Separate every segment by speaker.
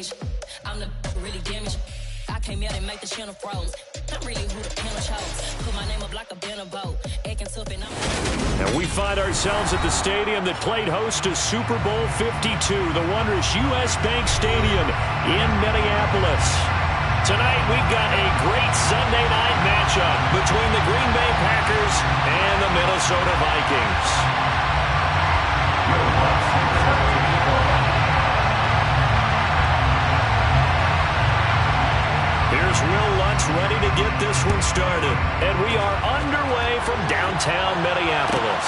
Speaker 1: advantage. I'm the really damaged. I came out and make the channel froze. I'm really who the panel chose. Put my name up like a banner boat. Acting tough and I'm...
Speaker 2: And we find ourselves at the stadium that played host to Super Bowl 52, the wondrous U.S. Bank Stadium in Minneapolis. Tonight we've got a great Sunday night matchup between the Green Bay Packers and the Minnesota Vikings. Here's Will Lutz ready to get this one started. And we are underway from downtown Minneapolis.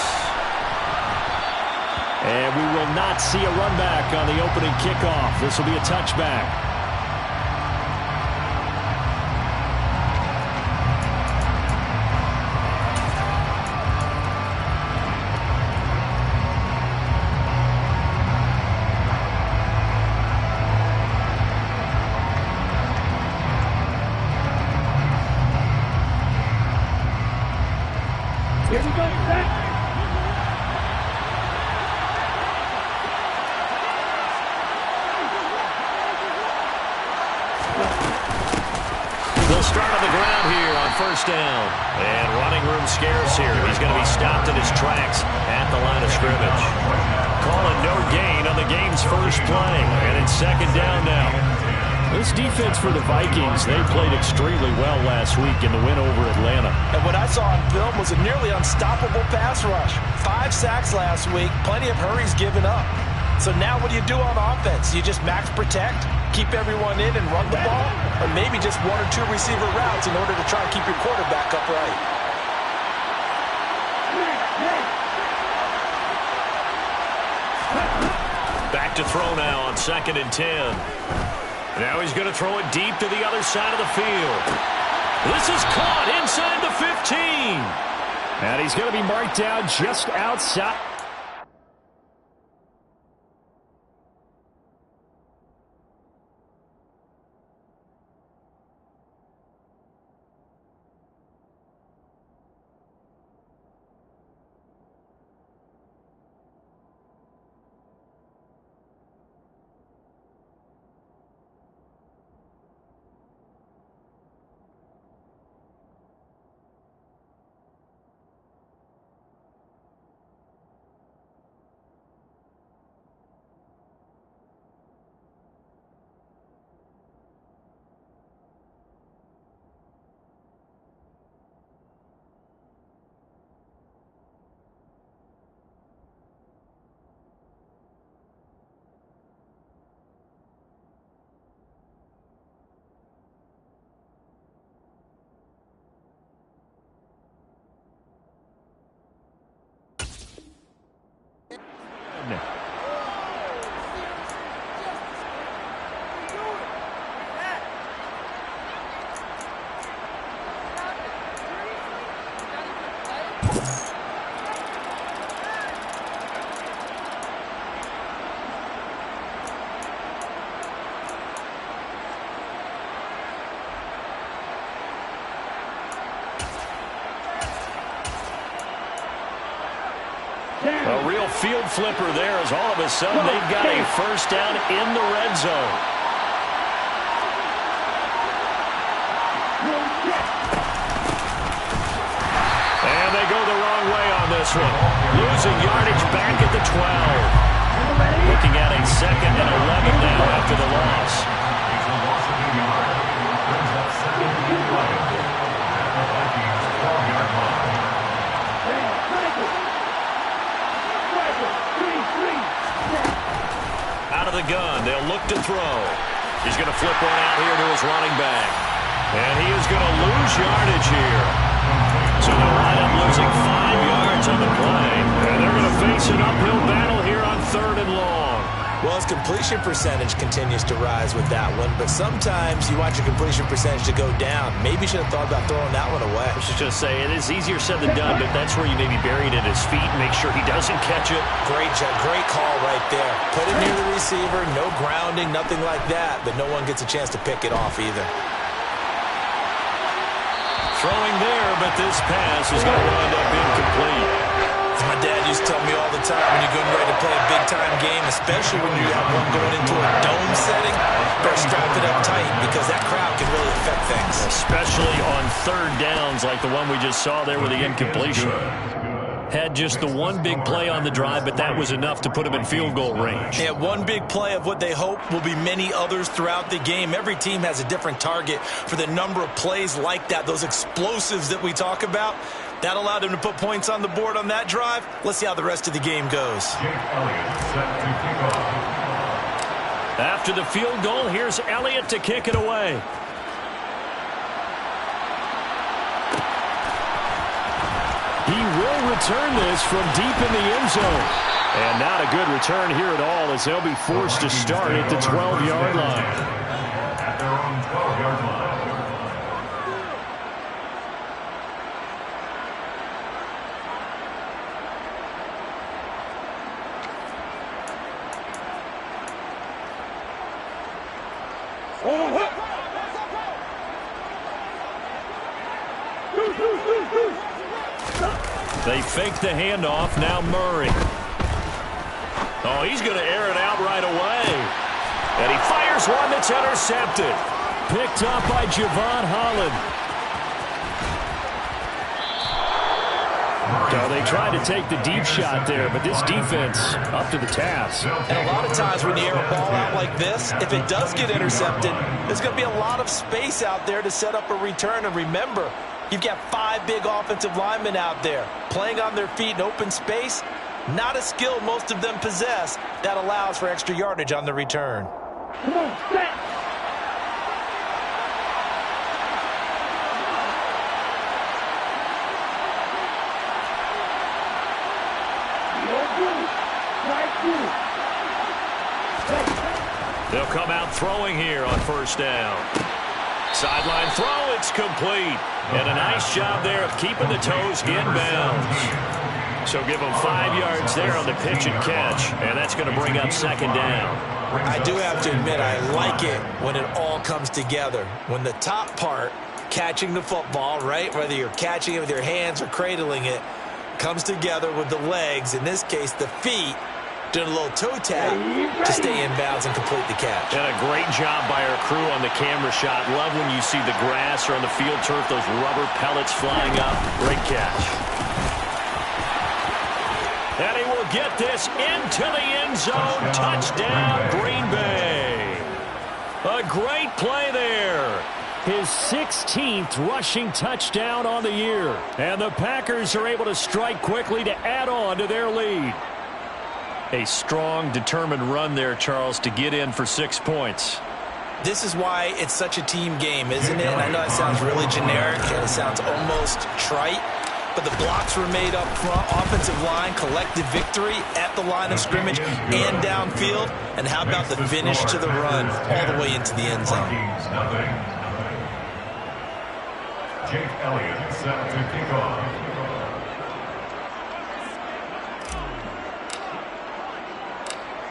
Speaker 2: And we will not see a run back on the opening kickoff. This will be a touchback. They'll start on the ground here on first down. And running room scarce here. He's going to be stopped in his tracks at the line of scrimmage. Calling no gain on the game's first play. And it's second down now. This defense for the Vikings, they played extremely well last week in the win over Atlanta.
Speaker 3: And what I saw on film was a nearly unstoppable pass rush. 5 sacks last week, plenty of hurries given up. So now what do you do on offense? You just max protect, keep everyone in and run the ball, or maybe just 1 or 2 receiver routes in order to try and keep your quarterback upright.
Speaker 2: Back to throw now on 2nd and 10. Now he's going to throw it deep to the other side of the field. This is caught inside the 15. And he's going to be marked down just outside. A real field flipper there as all of a sudden they've got a first down in the red zone. And they go the wrong way on this one. Losing yardage back at the 12. Looking at a 2nd and 11 now after the loss. Out of the gun, they'll look to throw. He's going to flip one out here to his running back. And he is going to lose yardage here. So they'll wind up losing 5 yards on the play. And they're going to face an uphill battle here on 3rd and long.
Speaker 3: Well, his completion percentage continues to rise with that one, but sometimes you want your completion percentage to go down. Maybe you should have thought about throwing that one away.
Speaker 2: I was just going to say, it is easier said than done, but that's where you maybe bury it at his feet and make sure he doesn't catch it.
Speaker 3: Great call right there. Put it near the receiver, no grounding, nothing like that, but no one gets a chance to pick it off either.
Speaker 2: Throwing there, but this pass is going to wind up incomplete.
Speaker 3: My dad used to tell me all the time, when you're getting ready to play a big-time game, especially when you have one going into a dome setting. Better strap it up tight because that crowd can really affect things.
Speaker 2: Especially on third downs like the one we just saw there with the incompletion. Had just the one big play on the drive, but that was enough to put him in field goal range.
Speaker 3: Yeah, one big play of what they hope will be many others throughout the game. Every team has a different target for the number of plays like that, those explosives that we talk about. That allowed them to put points on the board on that drive. Let's see how the rest of the game goes.
Speaker 2: After the field goal, here's Elliott to kick it away. He will return this from deep in the end zone. And not a good return here at all as they'll be forced to start at the 12-yard line.
Speaker 4: At their own 12-yard line.
Speaker 2: They fake the handoff. Now Murray. Oh, he's going to air it out right away. And he fires one that's intercepted. Picked up by Javon Holland. So they tried to take the deep shot there, but this defense up to the task.
Speaker 3: And a lot of times when you air a ball out like this, if it does get intercepted, there's going to be a lot of space out there to set up a return. And remember, you've got 5 big offensive linemen out there playing on their feet in open space. Not a skill most of them possess that allows for extra yardage on the return.
Speaker 5: Come on, set.
Speaker 2: They'll come out throwing here on first down. Sideline throw, it's complete. And a nice job there of keeping the toes in bounds. So give them 5 yards there on the pitch and catch. And that's going to bring up second down.
Speaker 3: I do have to admit, I like it when it all comes together. When the top part, catching the football, right, whether you're catching it with your hands or cradling it, comes together with the legs, in this case the feet, doing a little toe tap to stay in bounds and complete the catch.
Speaker 2: And a great job by our crew on the camera shot. Love when you see the grass or on the field turf, those rubber pellets flying up. Great catch. And he will get this into the end zone. Touchdown, Green Bay. A great play there. His 16th rushing touchdown on the year. And the Packers are able to strike quickly to add on to their lead. A strong, determined run there, Charles, to get in for 6 points.
Speaker 3: This is why it's such a team game, isn't it? And I know it sounds really generic and it sounds almost trite, but the blocks were made up front, offensive line, collective victory at the line of scrimmage and downfield. And how about the finish to the run all the way into the end zone?
Speaker 4: Jake Elliott set to kick off.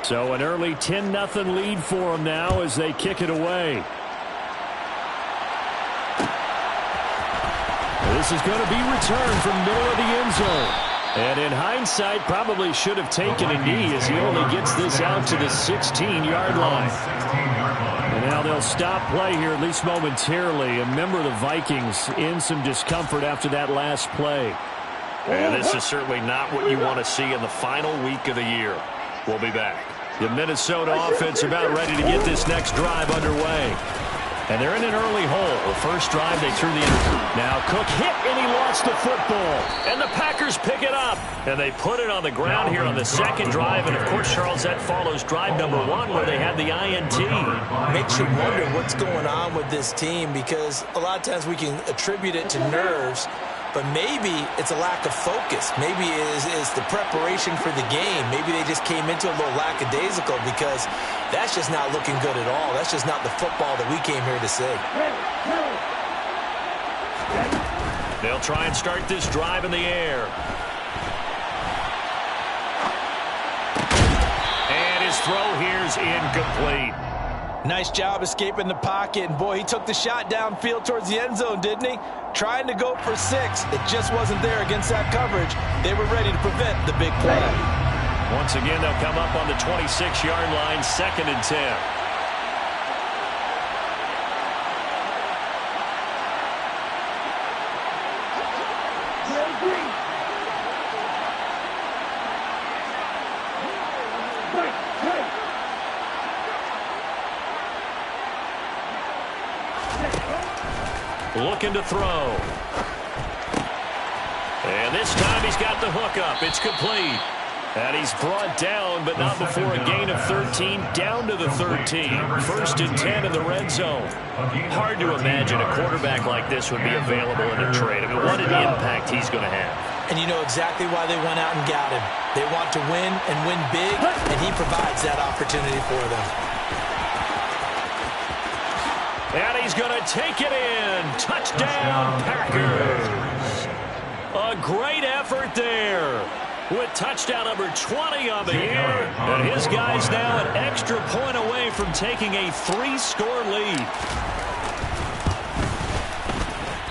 Speaker 2: So an early 10-0 lead for them now as they kick it away. This is going to be returned from middle of the end zone. And in hindsight, probably should have taken a knee as he only gets this out to the 16-yard line. And now they'll stop play here, at least momentarily. And remember, the Vikings in some discomfort after that last play. And this is certainly not what you want to see in the final week of the year. We'll be back. The Minnesota offense about ready to get this next drive underway. And they're in an early hole. The first drive, they threw the interception. Now Cook hit, and he lost the football. And the Packers pick it up. And they put it on the ground here on the second drive. And, of course, Charles, that follows drive number 1 where they had the INT.
Speaker 3: Makes you wonder what's going on with this team because a lot of times we can attribute it to nerves, but maybe it's a lack of focus. Maybe it is the preparation for the game. Maybe they just came into a little lackadaisical because that's just not looking good at all. That's just not the football that we came here to see.
Speaker 2: They'll try and start this drive in the air. And his throw here's incomplete.
Speaker 3: Nice job escaping the pocket. And, boy, he took the shot downfield towards the end zone, didn't he? Trying to go for 6. It just wasn't there against that coverage. They were ready to prevent the big play.
Speaker 2: Once again, they'll come up on the 26-yard line, 2nd and 10. Looking to throw. And this time he's got the hook up. It's complete. And he's brought down, but not before a gain of 13, down to the 13. 1st and 10 in the red zone. Hard to imagine a quarterback like this would be available in a trade. I mean, what an impact he's going to have.
Speaker 3: And you know exactly why they went out and got him. They want to win and win big, and he provides that opportunity for them.
Speaker 2: And he's going to take it in. Touchdown, Packers. A great effort there. With touchdown number 20 on the year. And his guy's now an extra point away from taking a 3-score lead.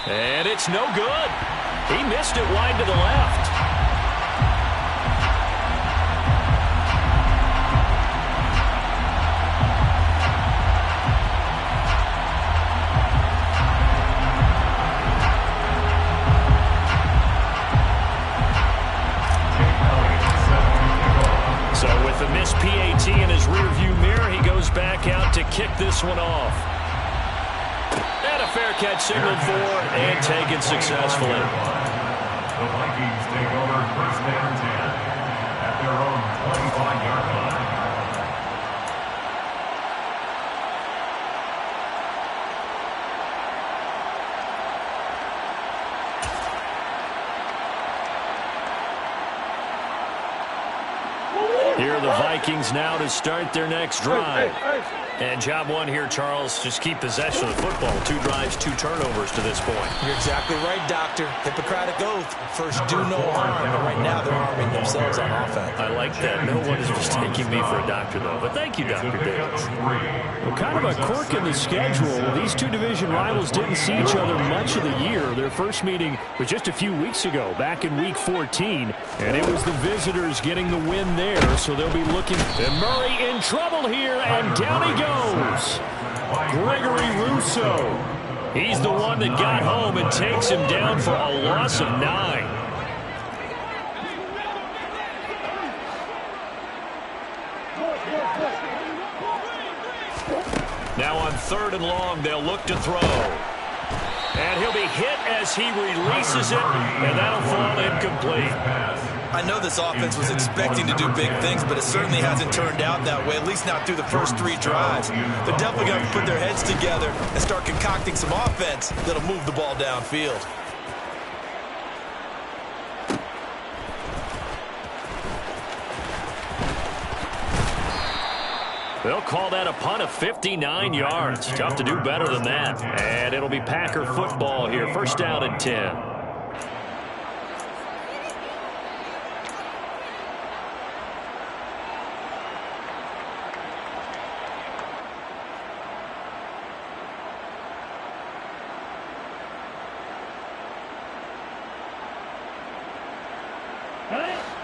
Speaker 2: And it's no good. He missed it wide to the left. So with the missed PAT in his rearview mirror, he goes back out to kick this one off. And a fair catch signaled for and taken successfully.
Speaker 4: The Vikings take over 1st and 10 at their own 25-yard line.
Speaker 2: Here are the Vikings now to start their next drive. And job one here, Charles, just keep possession of the football. 2 drives, 2 turnovers to this point.
Speaker 3: You're exactly right, Doctor. Hippocratic oath. First, do no harm. But right now, they're arming themselves on offense.
Speaker 2: I like that. No one is mistaking me for a doctor, though. But thank you, Dr. Davis.
Speaker 5: Well, kind of a quirk in the schedule. These 2 division rivals didn't see each other much of the year. Their first meeting was just a few weeks ago, back in Week 14. And it was the visitors getting the win there, so they'll be looking. And Murray in trouble here, and down he goes. Gregory Rousseau. He's the one that got home and takes him down for a loss of 9.
Speaker 2: Now on 3rd and long, they'll look to throw. And he'll be hit as he releases it, and that'll fall incomplete.
Speaker 3: I know this offense was expecting to do big things, but it certainly hasn't turned out that way, at least not through the first 3 drives. They're definitely going to put their heads together and start concocting some offense that'll move the ball downfield.
Speaker 2: They'll call that a punt of 59 yards. Tough to do better than that. And it'll be Packer football here. 1st down and 10.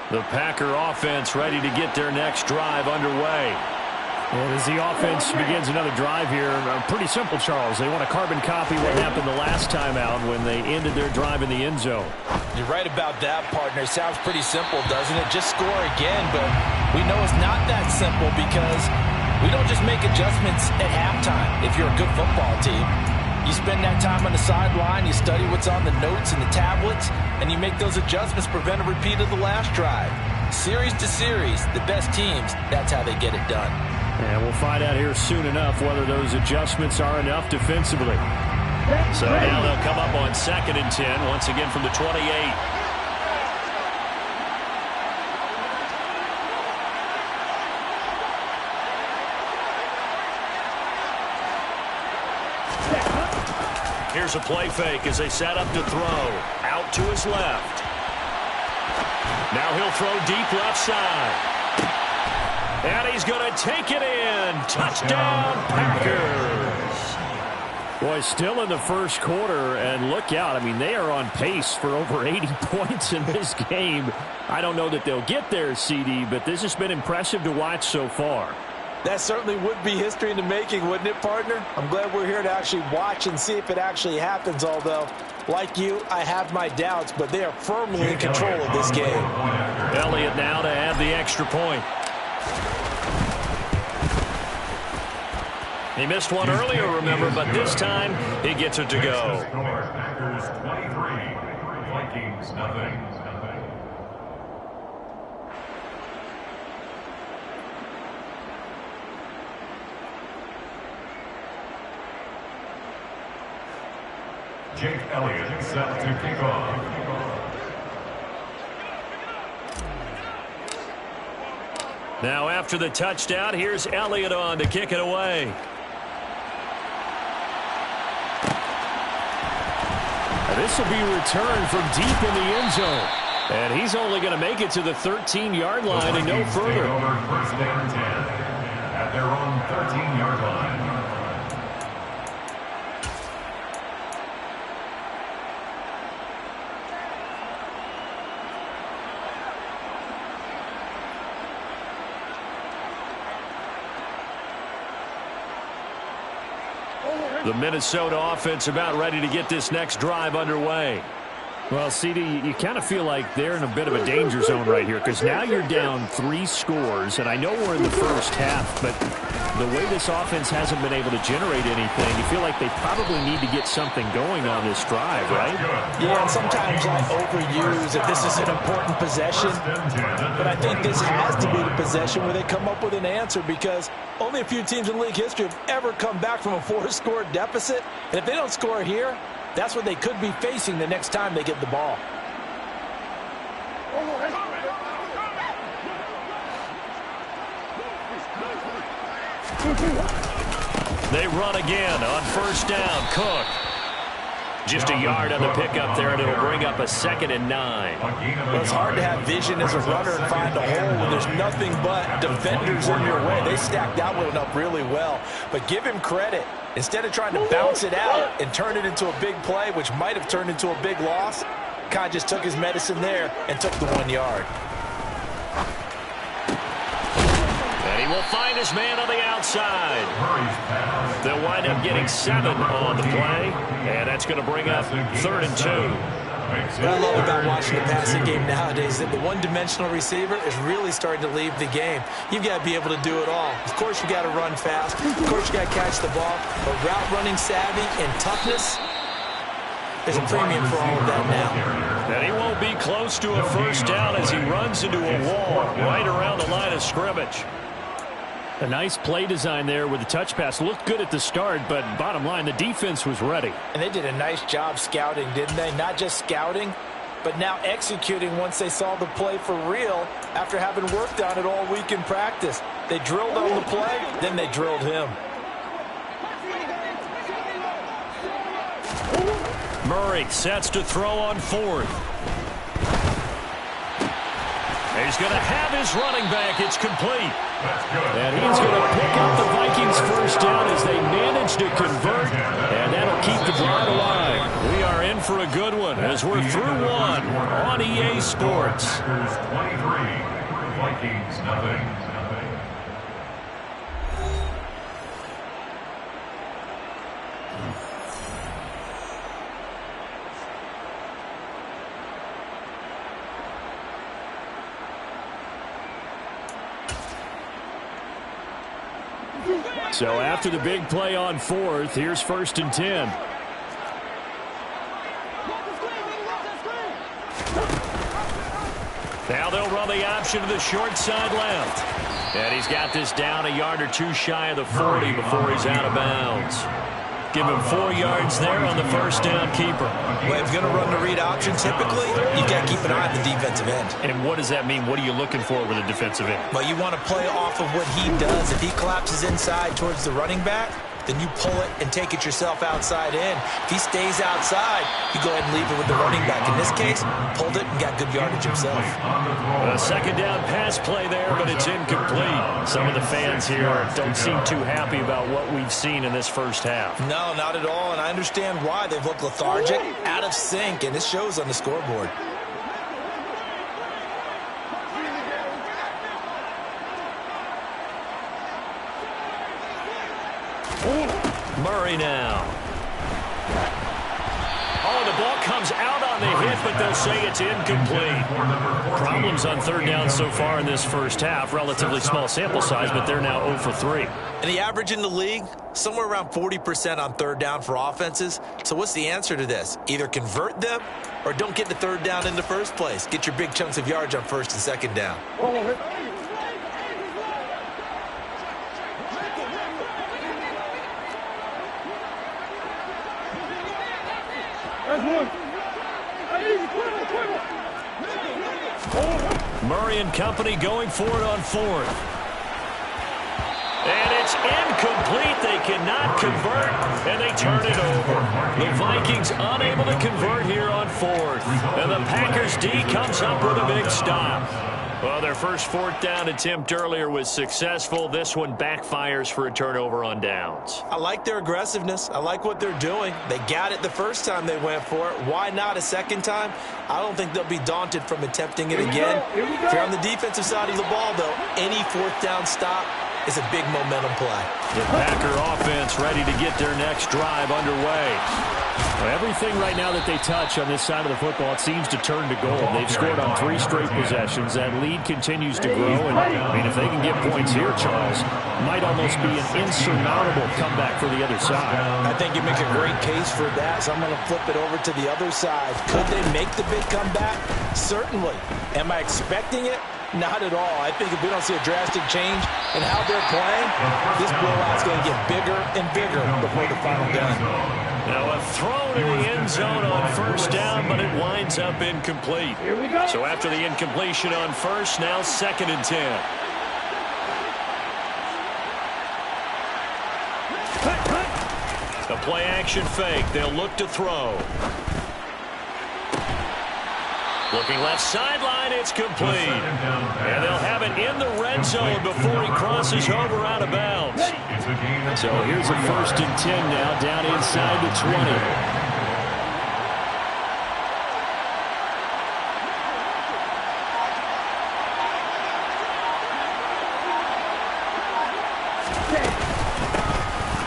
Speaker 2: The Packer offense ready to get their next drive underway.
Speaker 5: And as the offense begins another drive here, pretty simple, Charles. They want to carbon copy what happened the last time out when they ended their drive in the end zone.
Speaker 3: You're right about that, partner. Sounds pretty simple, doesn't it? Just score again, but we know it's not that simple because we don't just make adjustments at halftime if you're a good football team. You spend that time on the sideline, you study what's on the notes and the tablets, and you make those adjustments, prevent a repeat of the last drive. Series to series, the best teams, that's how they get it done.
Speaker 5: And we'll find out here soon enough whether those adjustments are enough defensively.
Speaker 2: So now they'll come up on 2nd and 10, once again from the 28. Here's a play fake as they set up to throw. Out to his left. Now he'll throw deep left side. And he's going to take it in. Touchdown, Packers.
Speaker 5: Boy, still in the first quarter, and look out. I mean, they are on pace for over 80 points in this game. I don't know that they'll get there, CD, but this has been impressive to watch so far.
Speaker 3: That certainly would be history in the making, wouldn't it, partner? I'm glad we're here to actually watch and see if it actually happens, although, like you, I have my doubts, but they are firmly in control of this game.
Speaker 2: Elliott now to add the extra point. He missed one earlier, remember, but this time he gets it to go.
Speaker 4: Packers 23, Vikings nothing. Jake Elliott set to kick off.
Speaker 2: Now after the touchdown, here's Elliott on to kick it away.
Speaker 5: This will be returned from deep in the end zone. And he's only going to make it to the 13-yard line and no further.
Speaker 4: Over first and 10 at their own 13-yard line.
Speaker 2: The Minnesota offense about ready to get this next drive underway.
Speaker 5: Well, CD, you kind of feel like they're in a bit of a danger zone right here because now you're down 3 scores, and I know we're in the first half, but the way this offense hasn't been able to generate anything, you feel like they probably need to get something going on this drive, right?
Speaker 3: Yeah, and sometimes I overuse that this is an important possession, but I think this has to be the possession where they come up with an answer because only a few teams in league history have ever come back from a 4-score deficit, and if they don't score here, that's what they could be facing the next time they get the ball.
Speaker 2: They run again on first down. Cook. Just a yard on the pickup there, and it'll bring up a 2nd and 9.
Speaker 3: Well, it's hard to have vision as a runner and find a hole when there's nothing but defenders in your way. They stacked that one up really well. But give him credit. Instead of trying to bounce it out and turn it into a big play, which might have turned into a big loss, Kai just took his medicine there and took the 1 yard.
Speaker 2: And he will find his man on the outside. They'll wind up getting 7 on the play, and that's going to bring up 3rd and 2.
Speaker 3: What I love about watching the passing game nowadays is that the one-dimensional receiver is really starting to leave the game. You've got to be able to do it all. Of course, you got to run fast. Of course, you got to catch the ball. But route running savvy and toughness is a premium for all of that now.
Speaker 2: And he won't be close to a first down as he runs into a wall right around the line of scrimmage.
Speaker 5: A nice play design there with the touch pass. Looked good at the start, but bottom line, the defense was ready.
Speaker 3: And they did a nice job scouting, didn't they? Not just scouting, but now executing once they saw the play for real after having worked on it all week in practice. They drilled on the play, then they drilled him.
Speaker 2: Murray sets to throw on 4th. He's going to have his running back. It's complete.
Speaker 5: And he's going to pick up the Vikings first down as they manage to convert, and that'll keep the drive alive.
Speaker 2: We are in for a good one as we're through 1 on EA Sports.
Speaker 4: Packers 23, Vikings nothing.
Speaker 5: So after the big play on 4th, here's 1st and 10.
Speaker 2: Now they'll run the option to the short side left. And he's got this down a yard or 2 shy of the 40 before he's out of bounds. Give him 4 yards there on the first down keeper.
Speaker 3: Well, if you're going to run the read option, typically, you've got to keep an eye on the defensive end.
Speaker 2: And what does that mean? What are you looking for with a defensive end?
Speaker 3: Well, you want to play off of what he does. If he collapses inside towards the running back, then you pull it and take it yourself outside in. If he stays outside, you go ahead and leave it with the running back. In this case, pulled it and got good yardage himself.
Speaker 2: A second down pass play there, but it's incomplete. Some of the fans here don't seem too happy about what we've seen in this first half.
Speaker 3: No, not at all, and I understand why. They've looked lethargic, out of sync, and it shows on the scoreboard.
Speaker 2: Murray now. Oh, the ball comes out on the hit, but they'll say it's incomplete. Problems on third down so far in this first half. Relatively small sample size, but they're now 0 for 3.
Speaker 3: And the average in the league, somewhere around 40% on third down for offenses. So what's the answer to this? Either convert them or don't get the third down in the first place. Get your big chunks of yards on first and second down.
Speaker 2: Murray and company going for it on fourth. And it's incomplete. They cannot convert, and they turn it over. The Vikings unable to convert here on fourth. And the Packers D comes up with a big stop. Well, their first fourth down attempt earlier was successful. This one backfires for a turnover on downs.
Speaker 3: I like their aggressiveness. I like what they're doing. They got it the first time they went for it. Why not a second time? I don't think they'll be daunted from attempting it again. If you're on the defensive side of the ball, though, any fourth down stop is a big momentum play.
Speaker 2: The Packer offense ready to get their next drive underway.
Speaker 5: Well, everything right now that they touch on this side of the football, it seems to turn to gold. They've scored on 3 straight possessions. That lead continues to grow. And, I mean, if they can get points here, Charles, might almost be an insurmountable comeback for the other side.
Speaker 3: I think you make a great case for that, so I'm going to flip it over to the other side. Could they make the big comeback? Certainly. Am I expecting it? Not at all. I think if we don't see a drastic change in how they're playing, this blowout's going to get bigger and bigger before the final gun.
Speaker 2: Now a throw to the end zone on first down, but it winds up incomplete.
Speaker 6: Here we go.
Speaker 2: So after the incompletion on first, now 2nd and 10. The play action fake. They'll look to throw. Looking left sideline, it's complete. And they'll have it in the red zone before he crosses over out of bounds.
Speaker 5: So here's a 1st and 10 now, down inside the 20.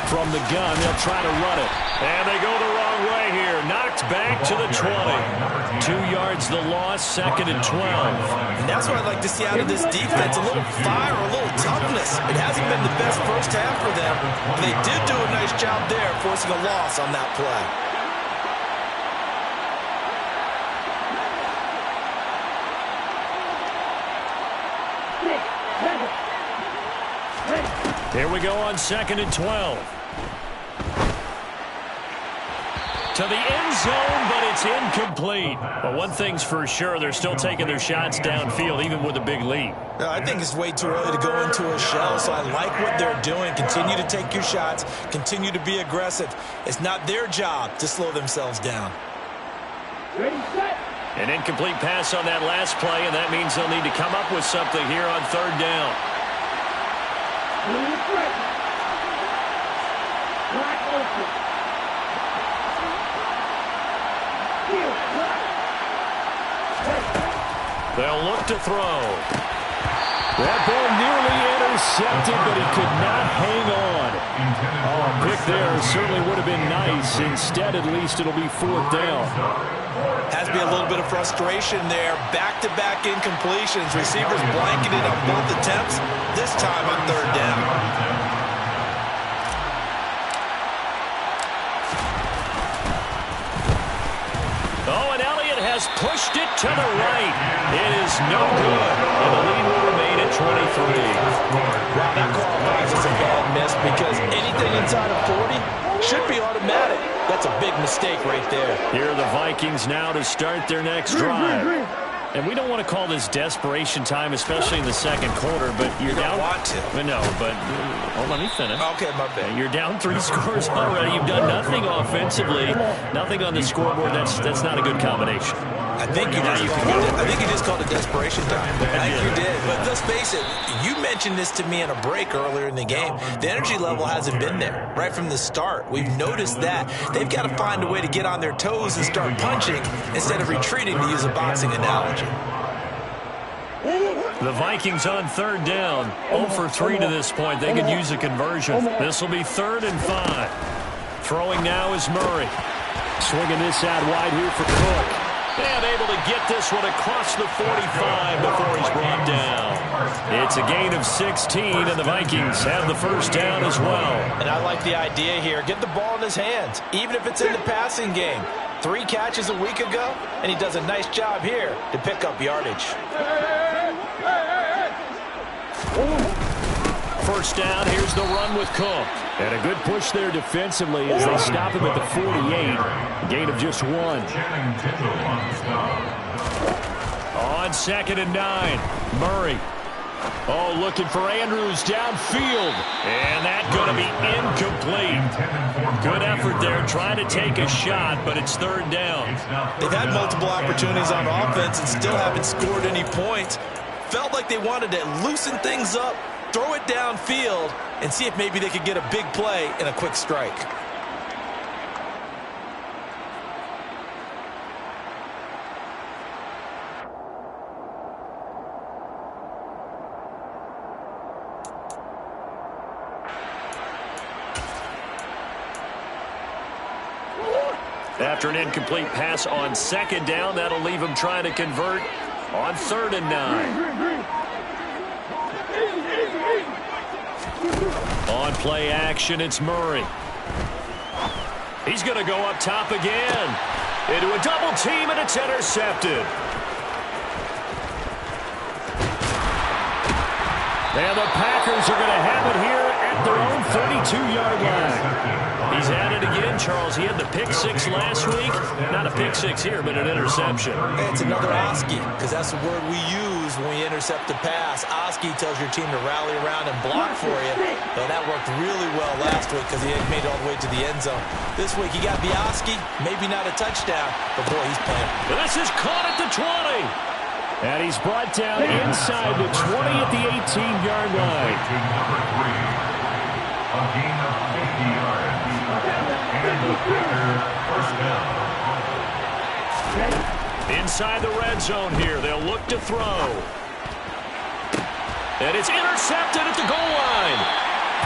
Speaker 2: From the gun, they'll try to run it. And they go the wrong way here. Knocked back to the 20. 2 yards the loss, 2nd and 12.
Speaker 3: And that's what I'd like to see out of this defense, a little fire, a little toughness. It hasn't been the best first half for them, but they did do a nice job there, forcing a loss on that play.
Speaker 2: Here we go on 2nd and 12. To the end zone, but it's incomplete. But one thing's for sure, they're still taking their shots downfield, even with a big lead.
Speaker 3: I think it's way too early to go into a shell, so I like what they're doing. Continue to take your shots. Continue to be aggressive. It's not their job to slow themselves down.
Speaker 2: An incomplete pass on that last play, and that means they'll need to come up with something here on 3rd down. They'll look to throw.
Speaker 5: That ball nearly intercepted, but he could not hang on. Oh, a pick there certainly would have been nice. Instead, at least, it'll be 4th down.
Speaker 3: Has to be a little bit of frustration there. Back-to-back incompletions. Receivers blanketed on both attempts, this time on 3rd down.
Speaker 2: Oh, and Elliott has pushed it to the right. It is no good, and the lead will remain at 23.
Speaker 3: Wow, that qualifies as a bad miss because anything inside of 40 should be automatic. That's a big mistake right there.
Speaker 2: Here are the Vikings now to start their next drive.
Speaker 5: And we don't want to call this desperation time, especially in the second quarter, but you're down.
Speaker 3: Want to.
Speaker 5: No, but let me finish.
Speaker 3: Okay, my bad.
Speaker 5: You're down 3 scores already. You've done nothing offensively, nothing on the scoreboard. That's not a good combination.
Speaker 3: I think you just called it desperation time. I think you did. But let's face it, you mentioned this to me in a break earlier in the game. The energy level hasn't been there right from the start. We've noticed that. They've got to find a way to get on their toes and start punching instead of retreating, to use a boxing analogy.
Speaker 5: The Vikings on third down. 0 for 3 to this point. They could use a conversion. This will be 3rd and 5. Throwing now is Murray. Swinging this out wide here for Cook. And able to get this one across the 45 before he's brought down. It's a gain of 16, and the Vikings have the first down as well.
Speaker 3: And I like the idea here. Get the ball in his hands, even if it's in the passing game. 3 catches a week ago, and he does a nice job here to pick up yardage.
Speaker 5: First down, here's the run with Cook. And a good push there defensively as they stop him at the 48. Gain of just 1. On 2nd and 9, Murray. Oh, looking for Andrews downfield. And that's going to be incomplete. Good effort there, trying to take a shot, but it's 3rd down.
Speaker 3: They've had multiple opportunities on offense and still haven't scored any points. Felt like they wanted to loosen things up, throw it downfield, and see if maybe they could get a big play and a quick strike.
Speaker 5: After an incomplete pass on 2nd down, that'll leave him trying to convert on 3rd and 9. On play action, it's Murray. He's going to go up top again. Into a double team, and it's intercepted. And the Packers are going to have it here at their own 32-yard line. He's at it again, Charles. He had the pick 6 last week. Not a pick 6 here, but an interception.
Speaker 3: It's another Oski, because that's the word we use when we intercept a pass. Oski tells your team to rally around and block for you. But that worked really well last week because he had made it all the way to the end zone. This week he got the Oski, maybe not a touchdown, but boy, he's playing.
Speaker 5: This is caught at the 20. And he's brought down inside the 20 at the 18-yard line.
Speaker 4: A gain of 50 yards. And the Packers first down.
Speaker 5: Inside the red zone here, they'll look to throw. And it's intercepted at the goal line.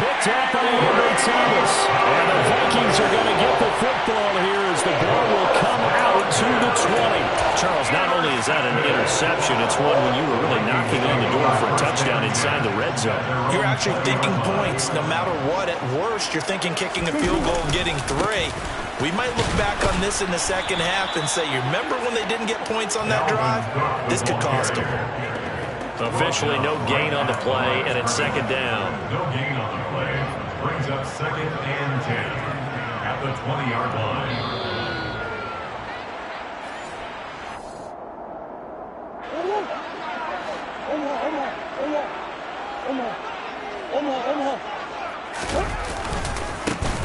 Speaker 5: Picked out by Andre Thomas. And the Vikings are going to get the football here as the ball will come out to the 20. Charles, not only is that an interception, it's one when you were really knocking on the door for a touchdown inside the red zone.
Speaker 3: You're actually thinking points no matter what. At worst, you're thinking kicking a field goal and getting 3. We might look back on this in the second half and say, you remember when they didn't get points on that drive? This could cost them.
Speaker 5: Officially no gain on the play, and it's 2nd down.
Speaker 4: No gain on the play. Brings up 2nd and 10 at the 20-yard line.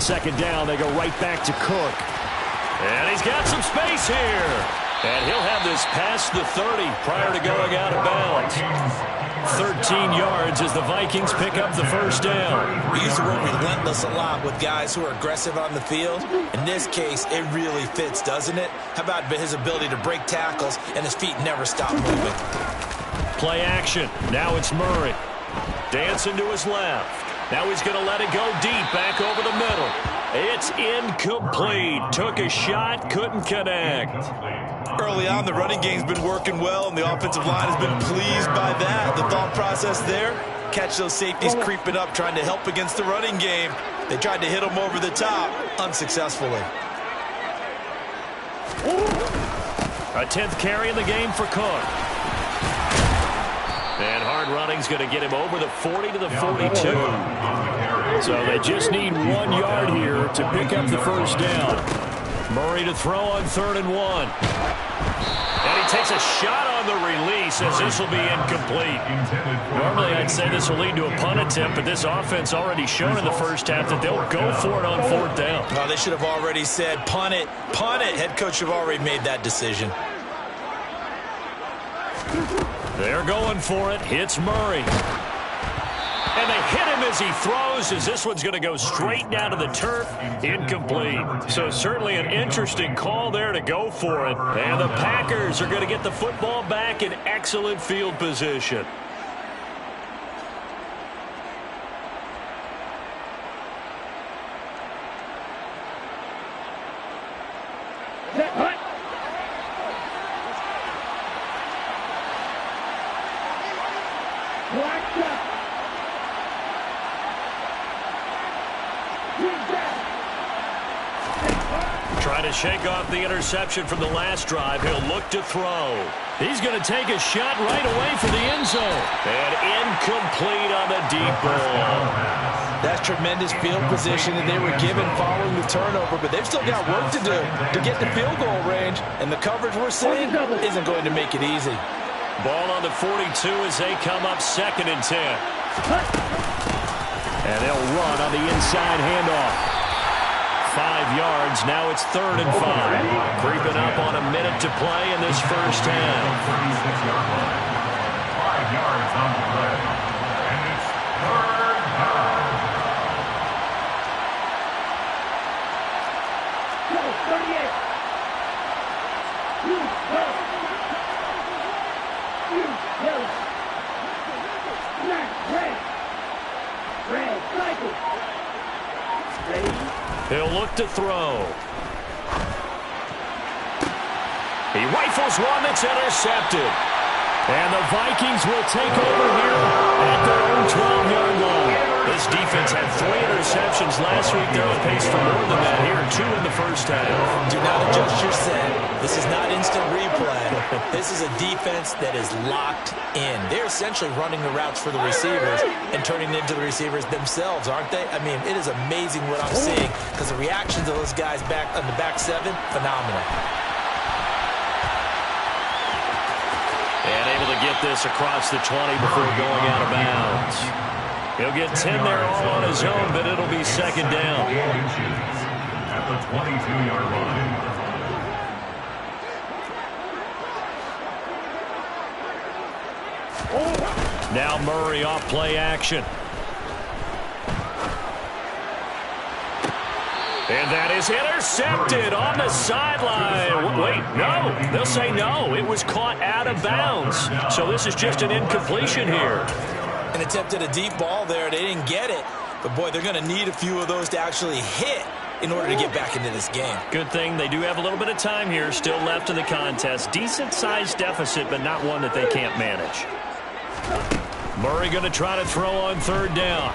Speaker 5: Second down, they go right back to Cook. And he's got some space here. And he'll have this past the 30 prior to going out of bounds. 13 yards as the Vikings pick up the first down.
Speaker 3: We use the word relentless a lot with guys who are aggressive on the field. In this case, it really fits, doesn't it? How about his ability to break tackles and his feet never stop moving?
Speaker 5: Play action. Now it's Murray. Dancing to his left. Now he's going to let it go deep back over the middle. It's incomplete. Took a shot, couldn't connect.
Speaker 3: Early on, the running game's been working well, and the offensive line has been pleased by that. The thought process there, catch those safeties creeping up, trying to help against the running game. They tried to hit them over the top, unsuccessfully.
Speaker 5: A 10th carry in the game for Cook. And hard running's going to get him over the 40 to the 42. So they just need 1 yard here to pick up the first down. Murray to throw on 3rd and 1.
Speaker 2: And he takes a shot on the release as this will be incomplete. Normally I'd say this will lead to a punt attempt, but this offense already shown in the first half that they'll go for it on fourth down.
Speaker 3: Oh, they should have already said punt it, punt it. Head coach have already made that decision.
Speaker 2: They're going for it. Hits Murray. And they hit him as he throws, as this one's going to go straight down to the turf. Incomplete. So certainly an interesting call there to go for it. And the Packers are going to get the football back in excellent field position. Trying to shake off the interception from the last drive. He'll look to throw.
Speaker 5: He's going to take a shot right away for the end zone.
Speaker 2: And incomplete on the deep ball.
Speaker 3: That's tremendous field position that they were given following the turnover, but they've still got work to do to get the field goal range, and the coverage we're seeing isn't going to make it easy.
Speaker 2: Ball on the 42 as they come up 2nd and 10.
Speaker 5: And they'll run on the inside handoff.
Speaker 2: 5 yards. Now it's 3rd and 5. Creeping up on a minute to play in this first half.
Speaker 4: 5 yards on the play. And it's 3rd down.
Speaker 2: He'll look to throw. He rifles one that's intercepted.
Speaker 5: And the Vikings will take over here at their own 12-yard line.
Speaker 2: This defense had 3 interceptions last week. They're on pace for more than that here. 2 in the first half.
Speaker 3: Do not adjust your set. This is not instant replay. This is a defense that is locked in. They're essentially running the routes for the receivers and turning it into the receivers themselves, aren't they? I mean, it is amazing what I'm seeing because the reactions of those guys back on the back 7, phenomenal.
Speaker 2: And able to get this across the 20 before going out of bounds. He'll get 10 there all on his own, but it'll be 2nd down.
Speaker 4: At the 22-yard line.
Speaker 2: Now Murray off play action. And that is intercepted on the sideline. Wait, no. They'll say no. It was caught out of bounds. So this is just an incompletion here.
Speaker 3: An attempt at a deep ball there. They didn't get it. But, boy, they're going to need a few of those to actually hit in order to get back into this game.
Speaker 2: Good thing they do have a little bit of time here still left in the contest. Decent-sized deficit, but not one that they can't manage. Murray going to try to throw on 3rd down.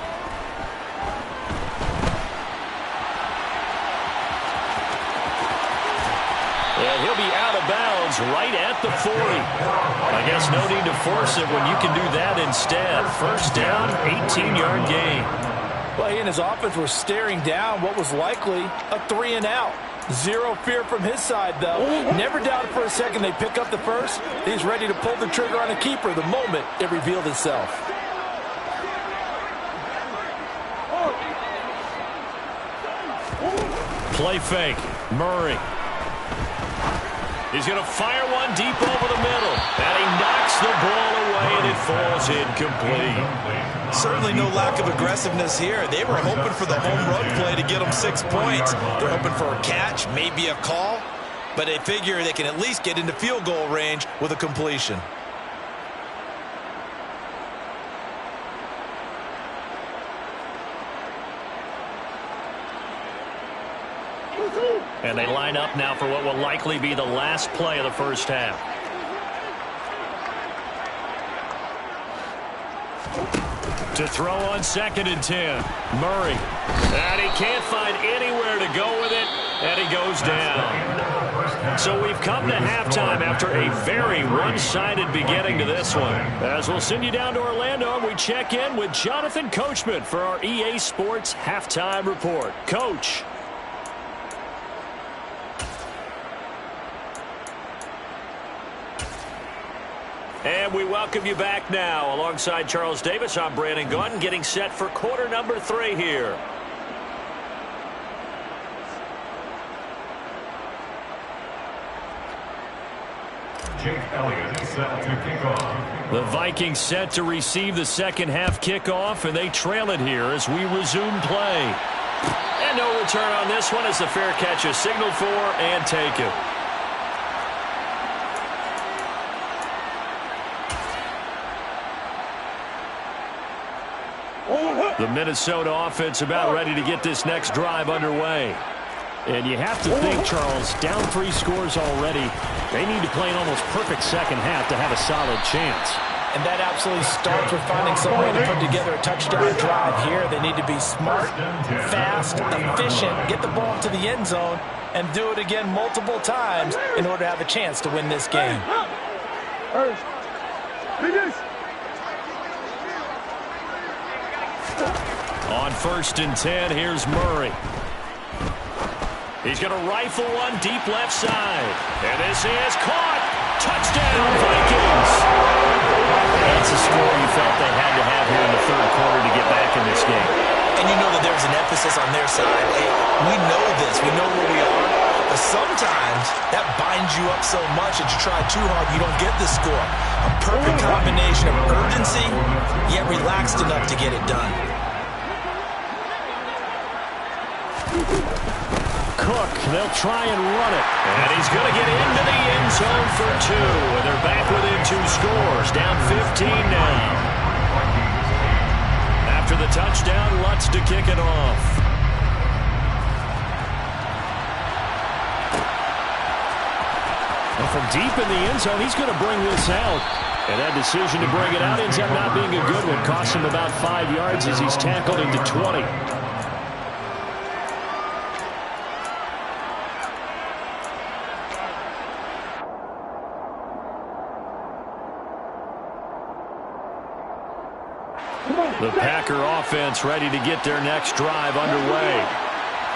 Speaker 2: And he'll be out of bounds right at the 40. I guess no need to force it when you can do that instead. 1st down, 18-yard gain.
Speaker 3: Well, he and his offense were staring down what was likely a 3-and-out. Zero fear from his side, though. Never doubted for a second they pick up the first. He's ready to pull the trigger on a keeper the moment it revealed itself.
Speaker 2: Play fake. Murray. He's going to fire one deep over the middle. And he knocks the ball away, and it falls incomplete.
Speaker 3: Certainly no lack of aggressiveness here. They were hoping for the home run play to get them 6 points. They're hoping for a catch, maybe a call. But they figure they can at least get into field goal range with a completion.
Speaker 2: And they line up now for what will likely be the last play of the first half. To throw on 2nd and 10. Murray. And he can't find anywhere to go with it. And he goes down. So we've come to halftime after a very one-sided beginning to this one. As we'll send you down to Orlando, and we check in with Jonathan Coachman for our EA Sports Halftime Report. Coach. And we welcome you back now. Alongside Charles Davis, I'm Brandon Gaudin, getting set for quarter number 3 here.
Speaker 4: Jake Elliott is set to kick off.
Speaker 2: The Vikings set to receive the second half kickoff, and they trail it here as we resume play. And no return on this one as the fair catch is signaled for and taken. The Minnesota offense about ready to get this next drive underway. And you have to think, Charles, down 3 scores already. They need to play an almost perfect second half to have a solid chance.
Speaker 3: And that absolutely starts with finding some way to put together a touchdown drive here. They need to be smart, fast, efficient, get the ball to the end zone, and do it again multiple times in order to have a chance to win this game.
Speaker 2: On 1st and 10, here's Murray. He's going to rifle one deep left side. And this is caught. Touchdown, Vikings. That's a score you felt they had to have here in the 3rd quarter to get back in this game.
Speaker 3: And you know that there was an emphasis on their side. Hey, we know this. We know where we are. But sometimes that binds you up so much that you try too hard, you don't get the score. A perfect combination of urgency, yet relaxed enough to get it done.
Speaker 5: Cook, they'll try and run it.
Speaker 2: And he's going to get into the end zone for 2. And they're back within 2 scores, down 15 now. After the touchdown, Lutz to kick it off.
Speaker 5: And from deep in the end zone, he's going to bring this out. And that decision to bring it out ends up not being a good one. Costs him about 5 yards as he's tackled into 20.
Speaker 2: The Packer offense ready to get their next drive underway.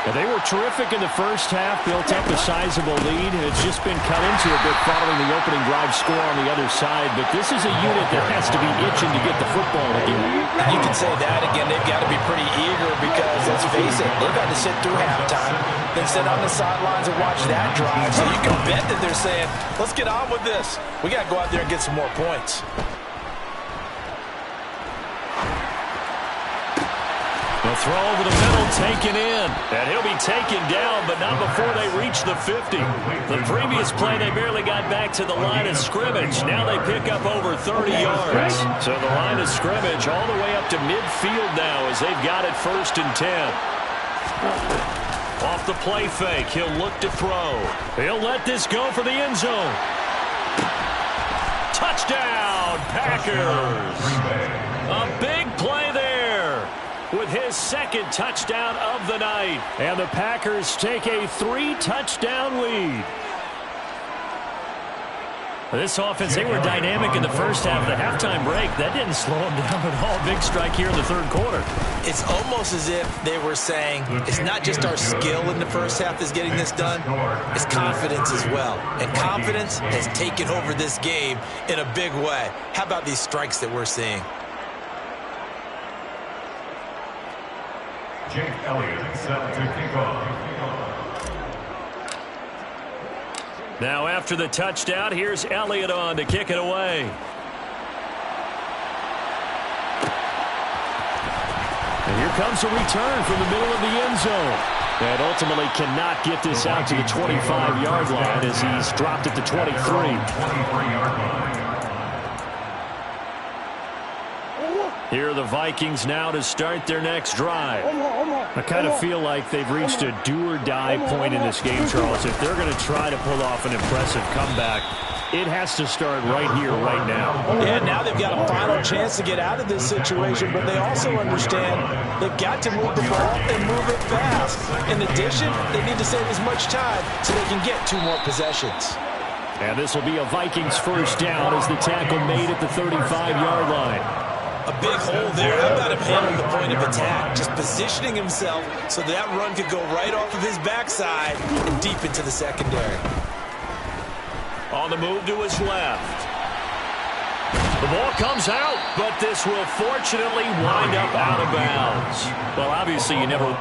Speaker 5: And they were terrific in the first half, built up a sizable lead, and it's just been cut into a bit following the opening drive score on the other side. But this is a unit that has to be itching to get the football again.
Speaker 3: And you can say that again. They've got to be pretty eager because, let's face it, they've had to sit through halftime, then sit on the sidelines and watch that drive. So you can bet that they're saying, let's get on with this. We got to go out there and get some more points.
Speaker 2: The throw over the middle taken in. And he'll be taken down, but not before they reach the 50. The previous play, they barely got back to the line of scrimmage. Now they pick up over 30 yards. So the line of scrimmage all the way up to midfield now as they've got it 1st and 10. Off the play fake, he'll look to throw. He'll let this go for the end zone. Touchdown, Packers. A big play there with his 2nd touchdown of the night.
Speaker 5: And the Packers take a 3-touchdown lead.
Speaker 2: This offense, they were dynamic in the first half of the halftime break. That didn't slow them down at all. Big strike here in the 3rd quarter.
Speaker 3: It's almost as if they were saying, it's not just our skill in the first half that's getting this done, it's confidence as well. And confidence has taken over this game in a big way. How about these strikes that we're seeing?
Speaker 4: Jake Elliott set to kick off.
Speaker 2: Now after the touchdown, here's Elliott on to kick it away.
Speaker 5: And here comes a return from the middle of the end zone. And ultimately cannot get this out to the 25-yard line as he's dropped it to 23.
Speaker 4: 23-yard line.
Speaker 2: Here are the Vikings now to start their next drive.
Speaker 5: I kind of feel like they've reached a do-or-die point in this game, Charles. If they're going to try to pull off an impressive comeback, it has to start right here, right now.
Speaker 3: Yeah, now they've got a final chance to get out of this situation, but they also understand they've got to move the ball and move it fast. In addition, they need to save as much time so they can get 2 more possessions.
Speaker 5: And this will be a Vikings first down as the tackle made at the 35-yard line.
Speaker 3: A big hole there. How about him handling the point of attack? Just positioning himself so that run could go right off of his backside and deep into the secondary.
Speaker 2: On the move to his left. The ball comes out, but this will fortunately wind up out of bounds. Well, obviously you never...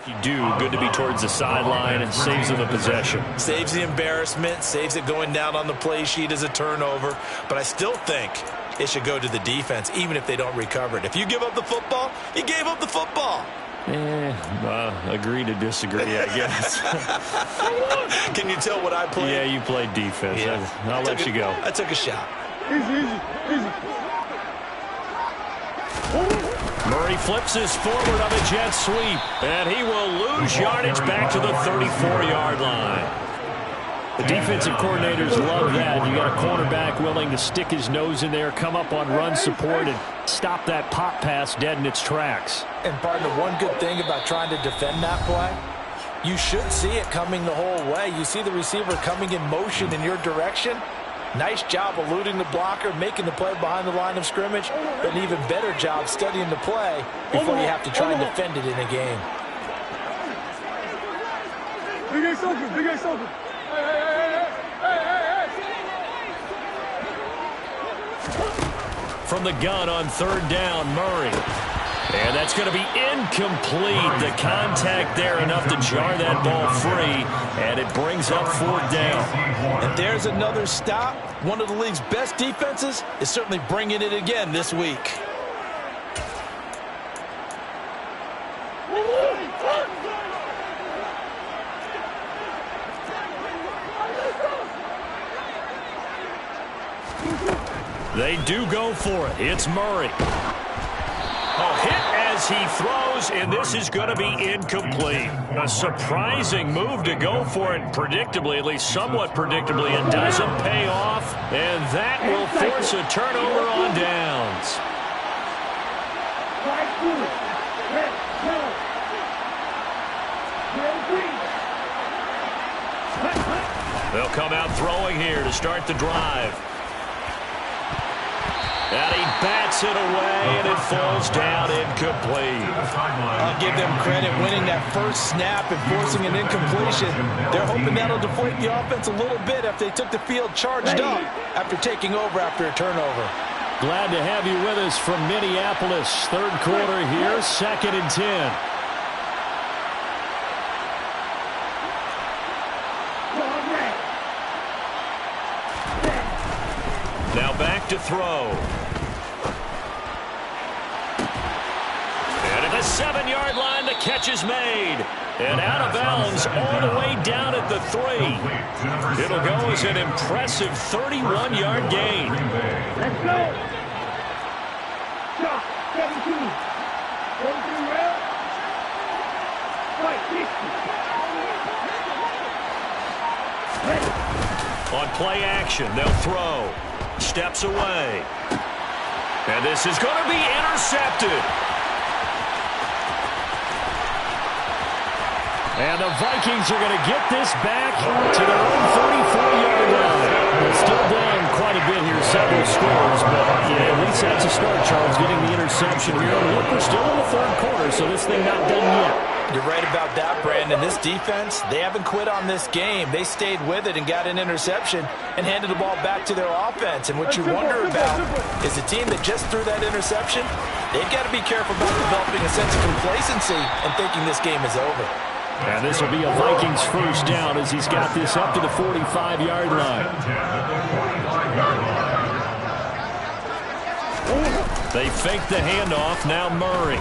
Speaker 2: You do. Good to be towards the sideline and saves them the possession.
Speaker 3: Saves the embarrassment, saves it going down on the play sheet as a turnover. But I still think it should go to the defense, even if they don't recover it. If you give up the football, you gave up the football.
Speaker 2: Agree to disagree, I guess.
Speaker 3: Can you tell what I played?
Speaker 2: Yeah, you played defense.
Speaker 3: Yeah.
Speaker 2: I'll let you go.
Speaker 3: I took a shot.
Speaker 2: Murray flips his forward on a jet sweep, and he will lose yardage back to the 34-yard line. The defensive coordinators love that. You got a cornerback willing to stick his nose in there, come up on run support, and stop that pop pass dead in its tracks.
Speaker 3: And partner, one good thing about trying to defend that play, you should see it coming the whole way. You see the receiver coming in motion in your direction. Nice job eluding the blocker, making the play behind the line of scrimmage, but an even better job studying the play before you have to try and defend it in a game.
Speaker 6: Big Ace open.
Speaker 2: From the gun on third down, Murray. And that's going to be incomplete. The contact there enough to jar that ball free, and it brings up fourth down.
Speaker 3: And there's another stop. One of the league's best defenses is certainly bringing it again this week.
Speaker 2: They do go for it. It's Murray. Hit as he throws, and this is going to be incomplete. A surprising move to go for it predictably, at least somewhat predictably. It doesn't pay off, and that will force a turnover on downs. They'll come out throwing here to start the drive. And he bats it away, and it falls down incomplete.
Speaker 3: I'll give them credit winning that first snap and forcing an incompletion. They're hoping that'll deflate the offense a little bit after they took the field charged up after taking over after a turnover.
Speaker 5: Glad to have you with us from Minneapolis. Third quarter here, 2nd and 10.
Speaker 2: Now back to throw. And at the 7-yard line, the catch is made. And out of bounds all the way down at the 3. It'll go as an impressive 31-yard gain.
Speaker 6: Let's go. Shot, 17. Going to the rail. Right, 60.
Speaker 2: On play action, they'll throw. Steps away. And this is going to be intercepted.
Speaker 5: And the Vikings are going to get this back to their own 34-yard line. They're still down quite a bit here, several scores, but yeah, at least that's a start, Charles, getting the interception here. Look, we're still in the third quarter, so this thing not done yet.
Speaker 3: You're right about that, Brandon. This defense, they haven't quit on this game. They stayed with it and got an interception and handed the ball back to their offense. And what you wonder about is a team that just threw that interception, they've got to be careful about developing a sense of complacency and thinking this game is over.
Speaker 5: And this will be a Vikings first down as he's got this up to the 45-yard line.
Speaker 2: They fake the handoff. Now Murray.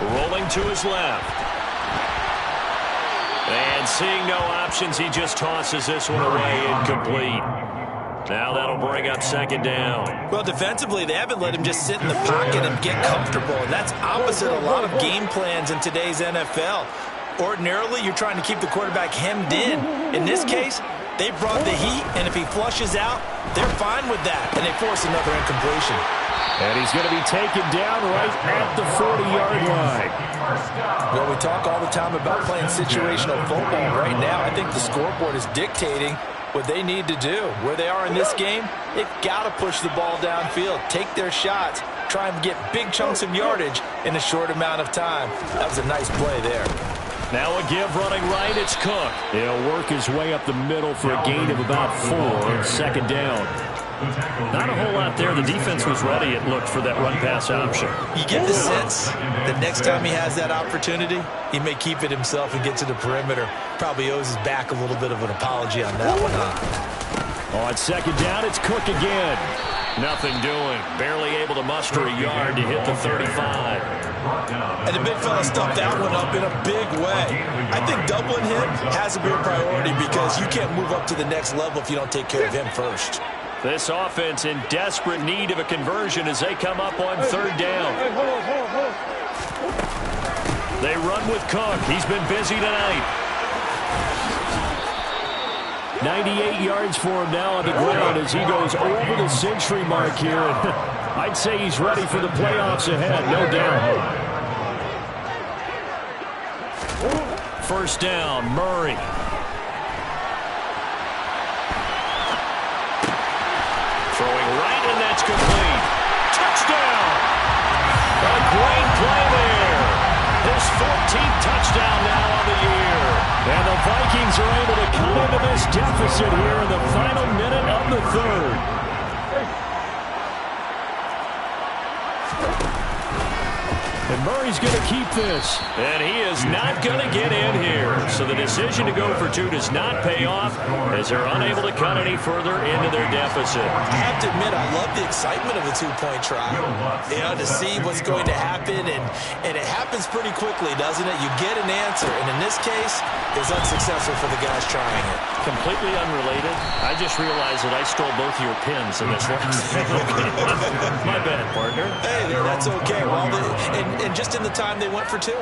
Speaker 2: Rolling to his left. And seeing no options, he just tosses this one away incomplete. Now that'll bring up second down.
Speaker 3: Well, defensively, they haven't let him just sit in the pocket and get comfortable, and that's opposite a lot of game plans in today's NFL. Ordinarily, you're trying to keep the quarterback hemmed in. In this case, they brought the heat, and if he flushes out, they're fine with that, and they force another incompletion.
Speaker 5: And he's going to be taken down right at the 40-yard line.
Speaker 3: Well, we talk all the time about playing situational football. Right now, I think the scoreboard is dictating what they need to do. Where they are in this game, they've got to push the ball downfield, take their shots, try and get big chunks of yardage in a short amount of time. That was a nice play there.
Speaker 2: Now a give running right, it's Cook.
Speaker 5: He'll work his way up the middle for a gain of about 4, second down. Not a whole lot there. The defense was ready, it looked, for that run-pass option.
Speaker 3: You get the sense that next time he has that opportunity, he may keep it himself and get to the perimeter. Probably owes his back a little bit of an apology on that one, huh?
Speaker 5: On second down, it's Cook again.
Speaker 2: Nothing doing. Barely able to muster a yard to hit the 35.
Speaker 3: And the big fella stuffed that one up in a big way. I think doubling him has to be a priority because you can't move up to the next level if you don't take care of him first.
Speaker 2: This offense in desperate need of a conversion as they come up on third down. They run with Cook. He's been busy tonight.
Speaker 5: 98 yards for him now on the ground as he goes over the century mark here. And I'd say he's ready for the playoffs ahead, no doubt.
Speaker 2: First down, Murray. Throwing right, and that's complete. Touchdown! A great play there. His 14th touchdown now on the year.
Speaker 5: And the Vikings are able to cut into this deficit here in the final minute of the third. And Murray's going to keep this.
Speaker 2: And he is not going to get in here. So the decision to go for 2 does not pay off as they're unable to cut any further into their deficit.
Speaker 3: I have to admit, I love the excitement of a two-point try. You know, to see what's going to happen, and it happens pretty quickly, doesn't it? You get an answer, and in this case, it's unsuccessful for the guys trying it.
Speaker 2: Completely unrelated. I just realized that I stole both of your pins in this last thing. My bad, partner.
Speaker 3: Hey, that's okay. Well, and just in the time they went for 2.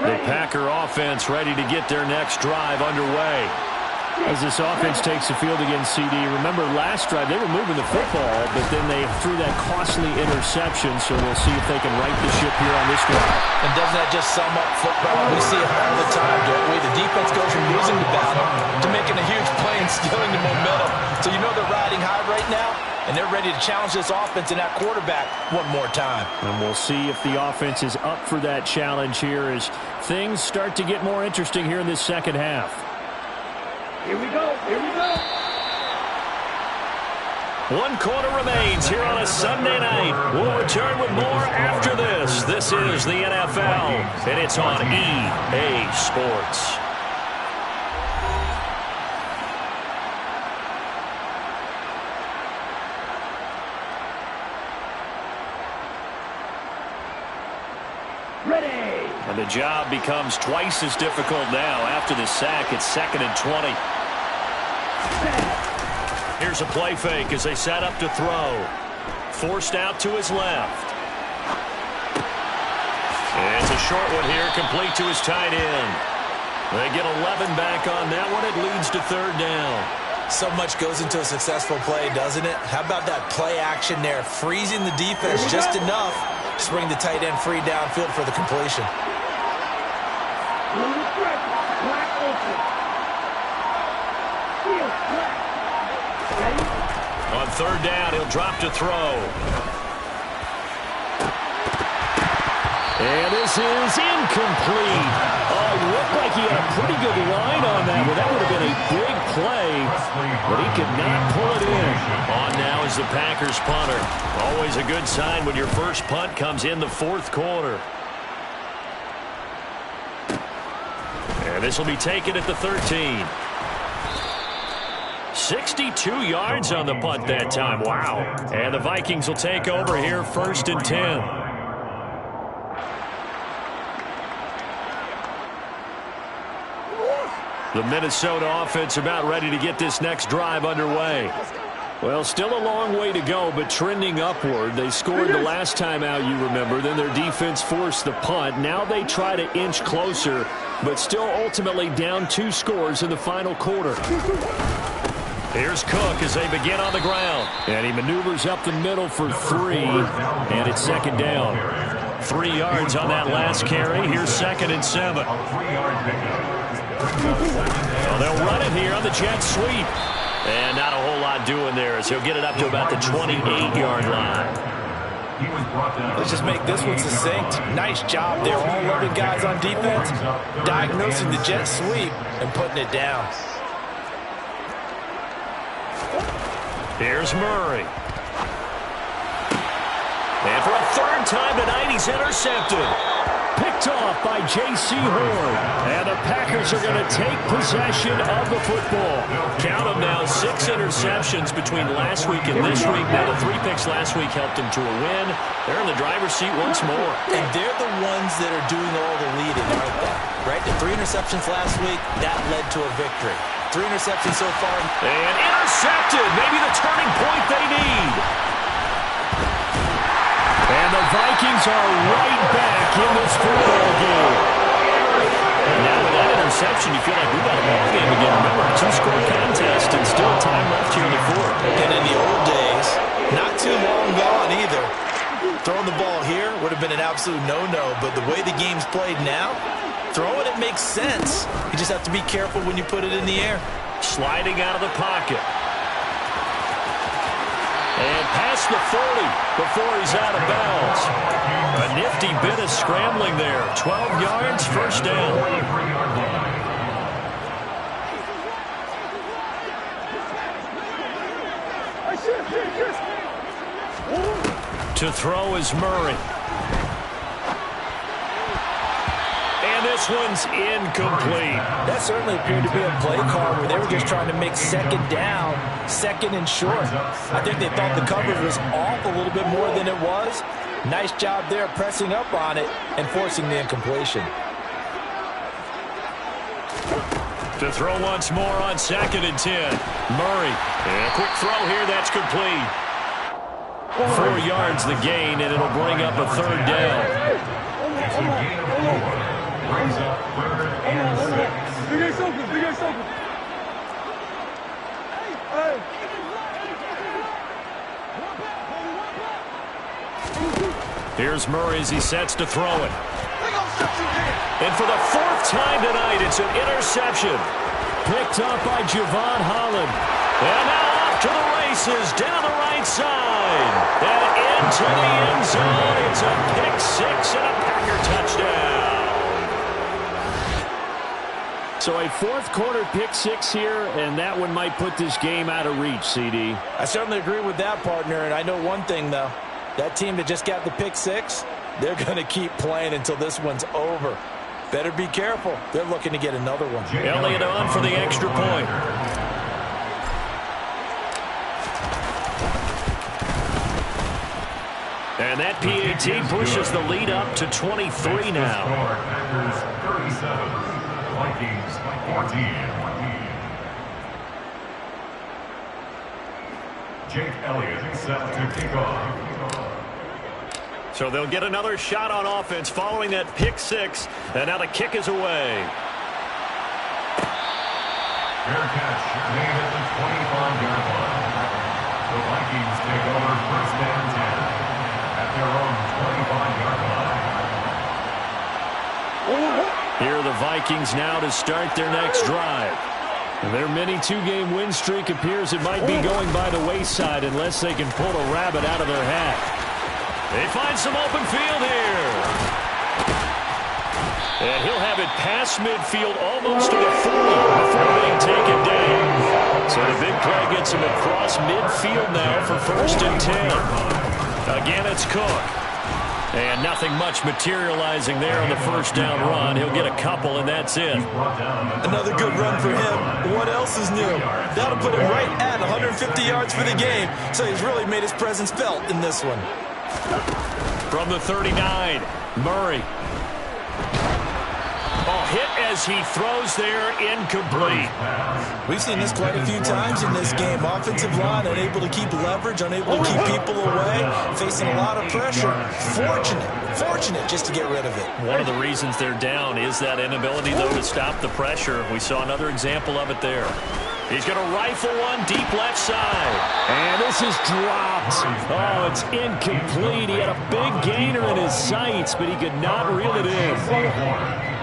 Speaker 2: The Packer offense ready to get their next drive underway.
Speaker 5: As this offense takes the field against CD, remember last drive they were moving the football, but then they threw that costly interception, so we'll see if they can right the ship here on this drive.
Speaker 3: And doesn't that just sum up football? We see it all the time, don't we? The defense goes from losing the battle to making a huge play and stealing the momentum. So you know they're riding high right now, and they're ready to challenge this offense and that quarterback one more time.
Speaker 5: And we'll see if the offense is up for that challenge here as things start to get more interesting here in this second half.
Speaker 6: Here we go. Here we go.
Speaker 2: 1 quarter remains here on a Sunday night. We'll return with more after this. This is the NFL, and it's on EA Sports.
Speaker 6: Ready.
Speaker 2: And the job becomes twice as difficult now after the sack. It's 2nd and 20. Here's a play fake as they set up to throw. Forced out to his left. And it's a short one here, complete to his tight end. They get 11 back on that one. It leads to 3rd down.
Speaker 3: So much goes into a successful play, doesn't it? How about that play action there? Freezing the defense just enough to bring the tight end free downfield for the completion.
Speaker 2: On 3rd down, he'll drop to throw.
Speaker 5: And this is incomplete. Oh, it looked like he had a pretty good line on that, but that would have been a big play, but he could not pull it in.
Speaker 2: On now is the Packers punter. Always a good sign when your first punt comes in the 4th quarter. And this will be taken at the 13. 62 yards on the punt that time. Wow. And the Vikings will take over here 1st and 10. The Minnesota offense about ready to get this next drive underway. Well, still a long way to go, but trending upward. They scored the last time out, you remember. Then their defense forced the punt. Now they try to inch closer, but still ultimately down 2 scores in the final quarter. Here's Cook as they begin on the ground. And he maneuvers up the middle for 3, and it's 2nd down. 3 yards on that last carry. Here's 2nd and 7. Well, they'll run it here on the jet sweep. And not a whole lot doing there as he'll get it up to about the 28-yard line.
Speaker 3: Let's just make this one succinct. Nice job there. All 11 guys on defense diagnosing the jet sweep and putting it down.
Speaker 2: Here's Murray. And for a 3rd time tonight, he's intercepted.
Speaker 5: Picked off by J.C. Horn. And the Packers are going to take possession of the football.
Speaker 2: Count them now, 6 interceptions between last week and this week. Now, the 3 picks last week helped them to a win. They're in the driver's seat once more.
Speaker 3: And they're the ones that are doing all the leading, aren't they? Right? The 3 interceptions last week, that led to a victory. 3 interceptions so far.
Speaker 2: And intercepted. Maybe the turning point they need.
Speaker 5: And the Vikings are right back in this football game.
Speaker 2: Now with that interception, you feel like we've got a ball game again. Remember, a 2-score contest and still time left here in the 4th.
Speaker 3: And in the old days, not too long gone either. Throwing the ball here would have been an absolute no-no, but the way the game's played now, throwing it makes sense. You just have to be careful when you put it in the air.
Speaker 2: Sliding out of the pocket. And past the 40 before he's out of bounds. A nifty bit of scrambling there. 12 yards, 1st down. To throw is Murray. And this one's incomplete.
Speaker 3: That certainly appeared to be a play call where they were just trying to make 2nd down, 2nd and short. I think they thought the coverage was off a little bit more than it was. Nice job there pressing up on it and forcing the incompletion.
Speaker 2: To throw once more on 2nd and 10. Murray. And a quick throw here, that's complete. 4 yards the gain, and it'll bring up a 3rd down.
Speaker 4: Brings up 3rd and
Speaker 2: 6. Here's Murray as he sets to throw it. And for the 4th time tonight, it's an interception.
Speaker 5: Picked up by Javon Holland.
Speaker 2: And now off to the races, down the right side. And into the end zone. It's a pick 6 and a Packer touchdown.
Speaker 5: So a 4th quarter pick 6 here, and that one might put this game out of reach, CD.
Speaker 3: I certainly agree with that, partner, and I know one thing, though. That team that just got the pick 6, they're going to keep playing until this one's over. Better be careful. They're looking to get another one.
Speaker 2: Elliott on for the extra point. And that PAT pushes the lead up to 23 now.
Speaker 4: Packers 37, Vikings 14. Jake Elliott set to kick off.
Speaker 2: So they'll get another shot on offense following that pick 6. And now the kick is away.
Speaker 4: Fair catch made at the 25-yard line. The Vikings take over 1st and 10 at their own 25-yard line.
Speaker 5: Here are the Vikings now to start their next drive. Their mini 2-game win streak appears it might be going by the wayside unless they can pull a rabbit out of their hat.
Speaker 2: They find some open field here. And he'll have it past midfield almost to the 40 before being taken down. So the big play gets him across midfield now for 1st and 10. Again, it's Cook. And nothing much materializing there on the first down run. He'll get a couple, and that's it.
Speaker 3: Another good run for him. What else is new? That'll put him right at 150 yards for the game, so he's really made his presence felt in this one.
Speaker 2: From the 39, Murray. Hit as he throws there, incomplete.
Speaker 3: We've seen this quite a few times in this game. Offensive line unable to keep leverage, unable to keep people away, facing a lot of pressure. Fortunate just to get rid of it.
Speaker 2: One of the reasons they're down is that inability, though, to stop the pressure. We saw another example of it there. He's going to rifle one deep left side.
Speaker 5: And this is dropped. Oh, it's incomplete. He had a big gainer in his sights, but he could not reel it in.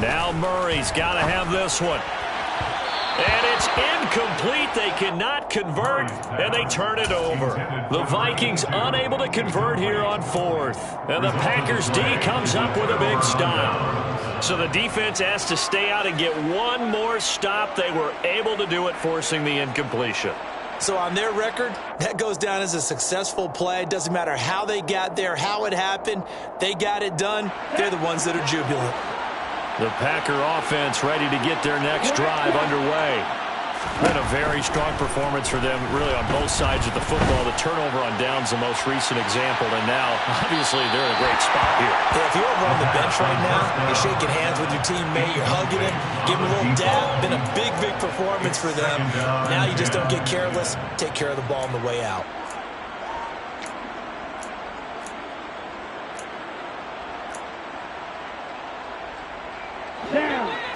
Speaker 2: Now Murray's got to have this one. And it's incomplete. They cannot convert, and they turn it over. The Vikings unable to convert here on fourth. And the Packers D comes up with a big stop. So the defense has to stay out and get one more stop. They were able to do it, forcing the incompletion.
Speaker 3: So on their record, that goes down as a successful play. It doesn't matter how they got there, how it happened. They got it done. They're the ones that are jubilant.
Speaker 2: The Packer offense ready to get their next drive underway. Been a very strong performance for them, really, on both sides of the football. The turnover on downs the most recent example, and now, obviously, they're in a great spot here.
Speaker 3: Yeah, if you're over on the bench right now, you're shaking hands with your teammate, you're hugging him, giving him a little dab. Been a big performance for them. Now you just don't get careless. Take care of the ball on the way out.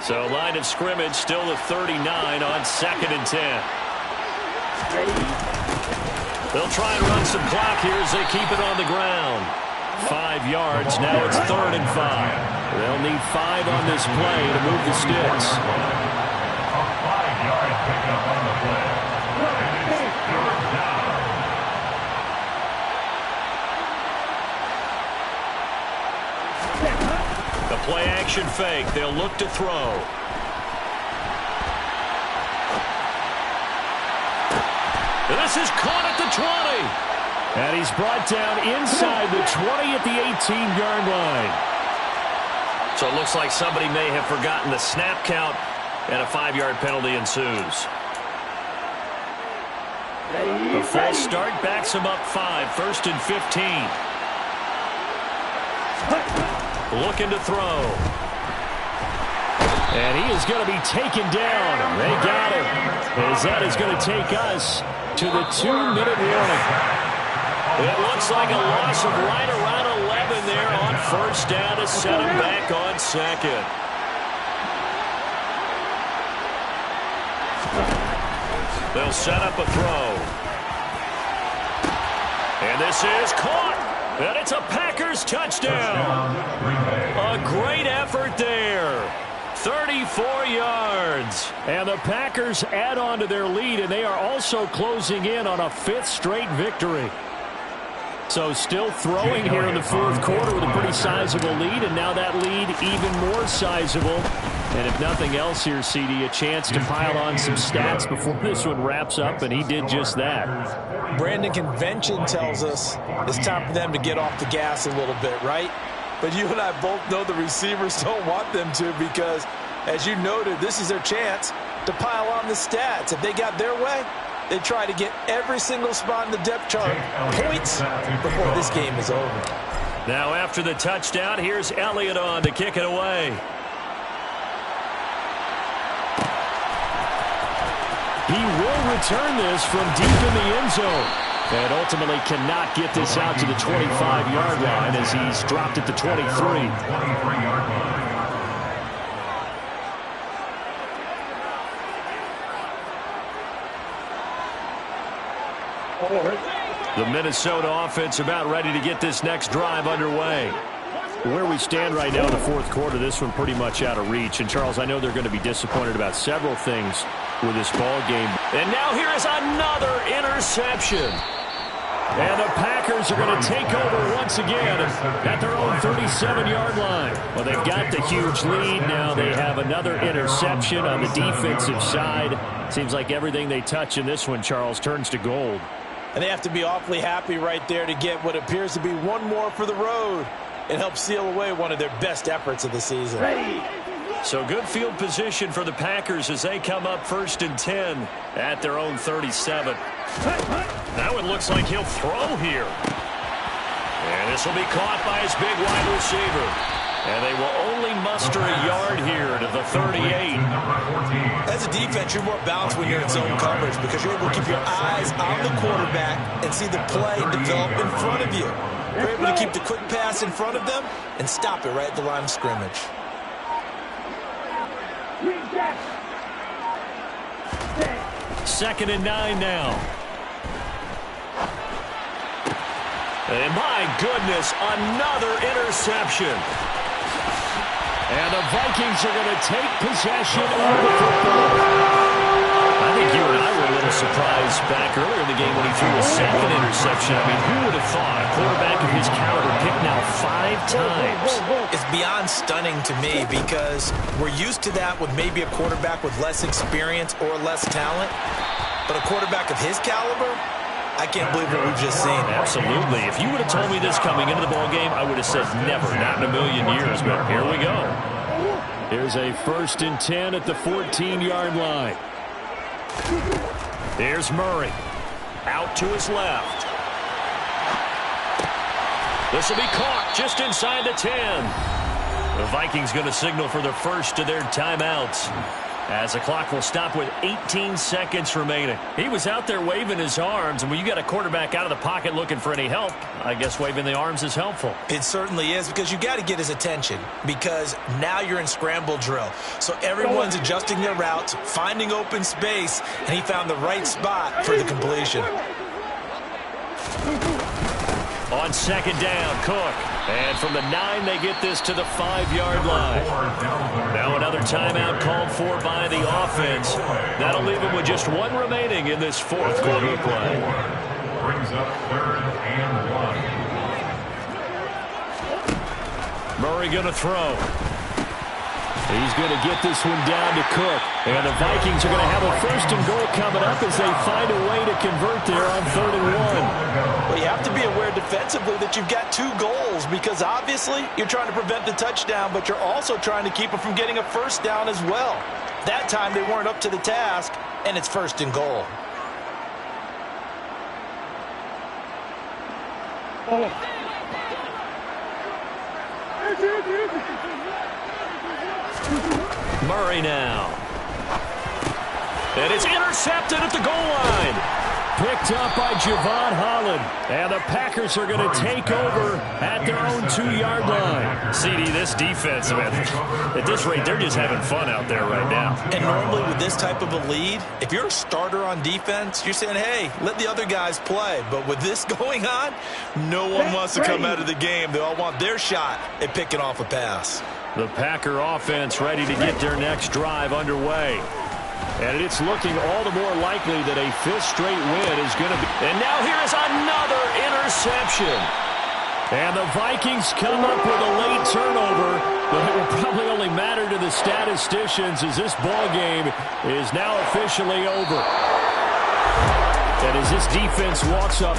Speaker 2: So line of scrimmage still the 39 on 2nd and 10. They'll try and run some clock here as they keep it on the ground. 5 yards. Now it's 3rd and 5. They'll need 5 on this play to move the sticks.
Speaker 4: A 5-yard pickup on the play.
Speaker 2: The play action fake. They'll look to throw. This is caught at the 20.
Speaker 5: And he's brought down inside the 20 at the 18-yard line.
Speaker 2: So it looks like somebody may have forgotten the snap count, and a 5-yard penalty ensues. The false start backs him up 5, 1st and 15. Looking to throw.
Speaker 5: And he is going to be taken down. They got him. As that is going to take us to the 2-minute warning.
Speaker 2: It looks like a loss of right around 11 there on 1st down to set him back on 2nd. They'll set up a throw. And this is caught. And it's a Packers touchdown. A great effort there. 34 yards.
Speaker 5: And the Packers add on to their lead, and they are also closing in on a 5th straight victory. So still throwing here in the 4th quarter with a pretty sizable lead, and now that lead even more sizable. And if nothing else here, CD, a chance to pile on some stats before this one wraps up, and he did just that.
Speaker 3: Brandon, convention tells us it's time for them to get off the gas a little bit, right? But you and I both know the receivers don't want them to because, as you noted, this is their chance to pile on the stats. If they got their way, they try to get every single spot in the depth chart points before this game is over.
Speaker 2: Now after the touchdown, here's Elliott on to kick it away.
Speaker 5: He will return this from deep in the end zone. And ultimately cannot get this out to the 25-yard line as he's dropped at the 23.
Speaker 4: 23-yard line.
Speaker 2: The Minnesota offense about ready to get this next drive underway.
Speaker 5: Where we stand right now in the 4th quarter, this one pretty much out of reach. And, Charles, I know they're going to be disappointed about several things with this ball game.
Speaker 2: And now here is another interception.
Speaker 5: And the Packers are going to take over once again at their own 37-yard line. Well, they've got the huge lead. Now they have another interception on the defensive side. Seems like everything they touch in this one, Charles, turns to gold.
Speaker 3: And they have to be awfully happy right there to get what appears to be one more for the road and help seal away one of their best efforts of the season.
Speaker 2: So good field position for the Packers as they come up 1st and 10 at their own 37. Now it looks like he'll throw here. And this will be caught by his big wide receiver. And they will only muster a yard here to the 38.
Speaker 3: As a defense, you're more balanced when you're in zone coverage because you're able to keep your eyes on the quarterback and see the play develop in front of you. You're able to keep the quick pass in front of them and stop it right at the line of scrimmage.
Speaker 2: Second and 9 now. And my goodness, another interception.
Speaker 5: And the Vikings are going to take possession of the football.
Speaker 2: I think you and I were a little surprised back earlier in the game when he threw a second interception. I mean, who would have thought a quarterback of his caliber picked now 5 times?
Speaker 3: It's beyond stunning to me because we're used to that with maybe a quarterback with less experience or less talent. But a quarterback of his caliber, I can't believe what we've just seen.
Speaker 2: Absolutely. If you would have told me this coming into the ballgame, I would have said never, not in a million years. But here we go.
Speaker 5: Here's a 1st and 10 at the 14-yard line.
Speaker 2: Here's Murray. Out to his left. This will be caught just inside the 10. The Vikings going to signal for the first of their timeouts, as the clock will stop with 18 seconds remaining. He was out there waving his arms, and when you got a quarterback out of the pocket looking for any help, I guess waving the arms is helpful.
Speaker 3: It certainly is, because you got to get his attention, because now you're in scramble drill. So everyone's adjusting their routes, finding open space, and he found the right spot for the completion.
Speaker 2: On second down, Cook. And from the 9, they get this to the 5-yard line. Now another timeout called for by the offense. That'll leave them with just 1 remaining in this 4th quarter of play.
Speaker 4: Brings up 3rd and 1.
Speaker 2: Murray going to throw.
Speaker 5: He's going to get this one down to Cook. And the Vikings are going to have a 1st and goal coming up as they find a way to convert there on 3rd and 1.
Speaker 3: Well, you have to be aware defensively that you've got 2 goals, because obviously you're trying to prevent the touchdown, but you're also trying to keep it from getting a 1st down as well. That time they weren't up to the task, and it's 1st and goal.
Speaker 2: Murray now. And it's intercepted at the goal line.
Speaker 5: Picked up by Javon Holland. And the Packers are going to take over at their own 2-yard line.
Speaker 2: CD, this defense, man, at this rate, they're just having fun out there right now.
Speaker 3: And normally with this type of a lead, if you're a starter on defense, you're saying, hey, let the other guys play. But with this going on, no one wants to come out of the game. They all want their shot at picking off a pass.
Speaker 5: The Packer offense ready to get their next drive underway. And it's looking all the more likely that a 5th straight win is going to be.
Speaker 2: And now here is another interception.
Speaker 5: And the Vikings come up with a late turnover, but it will probably only matter to the statisticians as this ball game is now officially over. And as this defense walks up